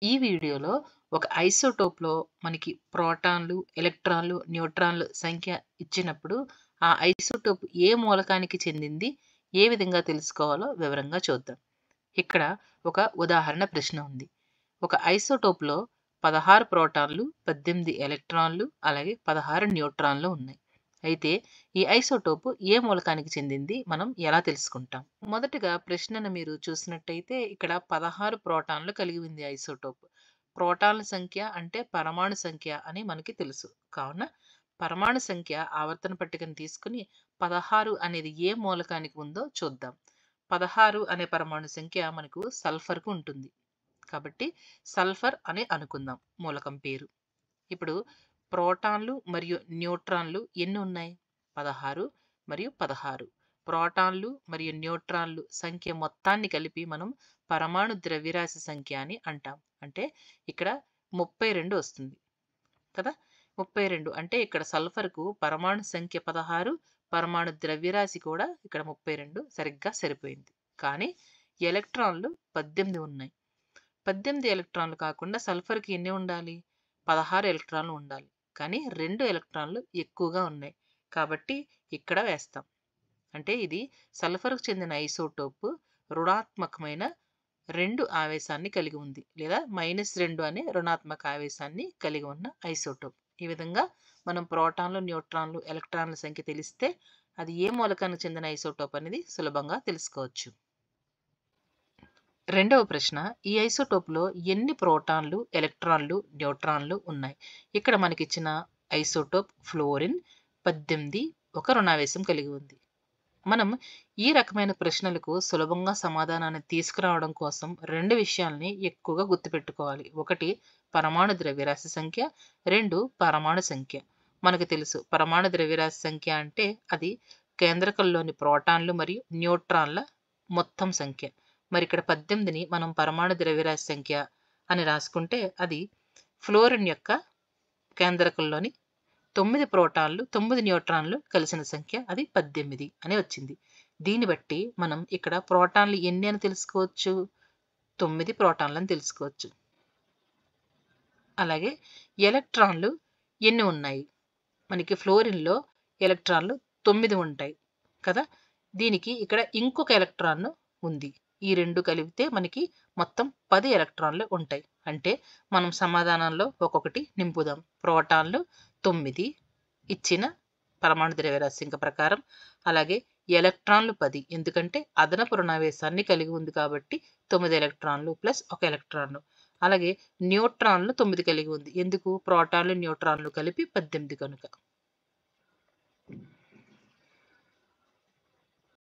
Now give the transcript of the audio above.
ఈ వీడియోలో ఒక ఐసోటోప్‌లో మనకి ప్రోటాన్‌లు, ఎలక్ట్రాన్‌లు, న్యూట్రాన్‌లు సంఖ్య ఇచ్చినప్పుడు, ఆ ఐసోటోప్ ఏ మూలకానికి చెందింది, ఏ విధంగా తెలుసుకోవాలో వివరంగా చూద్దాం. ఇక్కడ ఒక ఉదాహరణ ప్రశ్న ఉంది. ఒక ఐసోటోప్‌లో 16 ప్రోటాన్‌లు, 18 ఎలక్ట్రాన్‌లు, అలాగే 16 న్యూట్రాన్‌లు ఉన్నాయి. అయితే ఈ ఐసోటోప్ ఏ మూలకానికి చెందింది మనం ఎలా తెలుసుకుంటాం? మొదటగా ప్రశ్నను మీరు చూసినట్టయితే ఇక్కడ 16 ప్రోటాన్‌లు కలిగి ఉంది ఐసోటోప్. ప్రోటాన్ల సంఖ్య అంటే పరమాణు సంఖ్య అని మనకి తెలుసు. కావున పరమాణు సంఖ్య ఆవర్తన పట్టికను తీసుకొని 16 అనేది ఏ మూలకానికి ఉందో చూద్దాం. 16 అనే పరమాణు సంఖ్య మనకు సల్ఫర్‌కు ఉంటుంది. కాబట్టి సల్ఫర్ అని అనుకుందాం మూలకం పేరు. ఇప్పుడు ప్రోటాన్లు మరియు న్యూట్రాన్లు ఎన్ని ఉన్నాయి? 16 మరియు 16. ప్రోటాన్లు మరియు న్యూట్రాన్లు సంఖ్య మొత్తాన్ని కలిపి మనం పరమాణు ద్రవ్యరాశి సంఖ్య అని అంటాం. అంటే ఇక్కడ 32 వస్తుంది కదా! 32 అంటే ఇక్కడ సల్ఫర్‌కు పరమాణు సంఖ్య 16, పరమాణు ద్రవ్యరాశి కూడా ఇక్కడ 32 సరిగ్గా సరిపోయింది. కానీ ఎలక్ట్రాన్లు 18 ఉన్నాయి. 18 ఎలక్ట్రాన్లు కాకుండా సల్ఫర్‌కి ఎన్ని ఉండాలి? 16 ఎలక్ట్రాన్లు ఉండాలి. కానీ 2 ఎలక్ట్రాన్లు ఎక్కువగా ఉన్నాయి. కాబట్టి ఇక్కడ వేస్తాం. అంటే ఇది సల్ఫర్‌కు చెందిన ఐసోటోప్ రుణాత్మకమైన 2 ఆవేశాన్ని కలిగి ఉంది. లేదా -2 అనే రుణాత్మక ఆవేశాన్ని కలిగి ఉన్న ఐసోటోప్. ఈ విధంగా మనం ప్రోటాన్లు, న్యూట్రాన్లు, ఎలక్ట్రాన్ల సంఖ్య తెలిస్తే అది ఏ మూలకానికి చెందిన ఐసోటోప్ అనేది సులభంగా తెలుసుకోవచ్చు. రెండవ ప్రశ్న, ఈ ఐసోటోప్‌లో ఎన్ని ప్రోటాన్లు, ఎలక్ట్రాన్లు, న్యూట్రాన్లు ఉన్నాయి? ఇక్కడ మనకిచ్చిన ఐసోటోప్ ఫ్లోరిన్ 18 ఒక రుణావేశం కలిగి ఉంది. మనం ఈ రకమైన ప్రశ్నలకు సులభంగా సమాధానాన్ని తీసుకురావడం కోసం 2 విషయాల్ని ఎక్కువగా గుర్తుపెట్టుకోవాలి. ఒకటి పరమాణు ద్రవ్యరాశి సంఖ్య, 2 పరమాణు సంఖ్య. మనకు తెలుసు పరమాణు ద్రవ్యరాశి సంఖ్య అంటే అది కేంద్రకంలోని ప్రోటాన్లు మరియు న్యూట్రాన్ల మొత్తం సంఖ్య. మరి ఇక్కడ 18ని మనం పరమాణు ద్రవ్యరాశి సంఖ్య అని రాసుకుంటే అది ఫ్లోరిన్ యొక్క కేంద్రకంలోని 9 ప్రోటాన్లు, 9 న్యూట్రాన్లు కలిసిన సంఖ్య అది 18 అని వచ్చింది. దీన్ని బట్టి మనం ఇక్కడ ప్రోటాన్లు ఎన్ని అని తెలుసుకోవచ్చు? 9 ప్రోటాన్లని తెలుసుకోవచ్చు. అలాగే ఎలక్ట్రాన్లు ఎన్ని ఉన్నాయి? మనకి ఫ్లోరిన్‌లో ఎలక్ట్రాన్లు 9 ఉంటాయి కదా! దీనికి ఇక్కడ ఇంకొక ఎలక్ట్రాన్ ఉంది. ఈ 2 కలిపితే మనకి మొత్తం 10 ఎలక్ట్రాన్లు ఉంటాయి. అంటే మనం సమాధానంలో ఒక్కొక్కటి నింపుదాం. ప్రోటాన్లు 9 ఇచ్చిన పరమాణు ద్రవ్యరాశి సంఖ్య ప్రకారం. అలాగే ఎలక్ట్రాన్లు 10 ఎందుకంటే అదనపు రుణావేశాన్ని కలిగి ఉంది కాబట్టి 9 ఎలక్ట్రాన్లు ప్లస్ 1 ఎలక్ట్రాన్. అలాగే న్యూట్రాన్లు 9 కలిగి ఉంది. ఎందుకు? ప్రోటాన్లు, న్యూట్రాన్లు కలిపి 18 కనుక.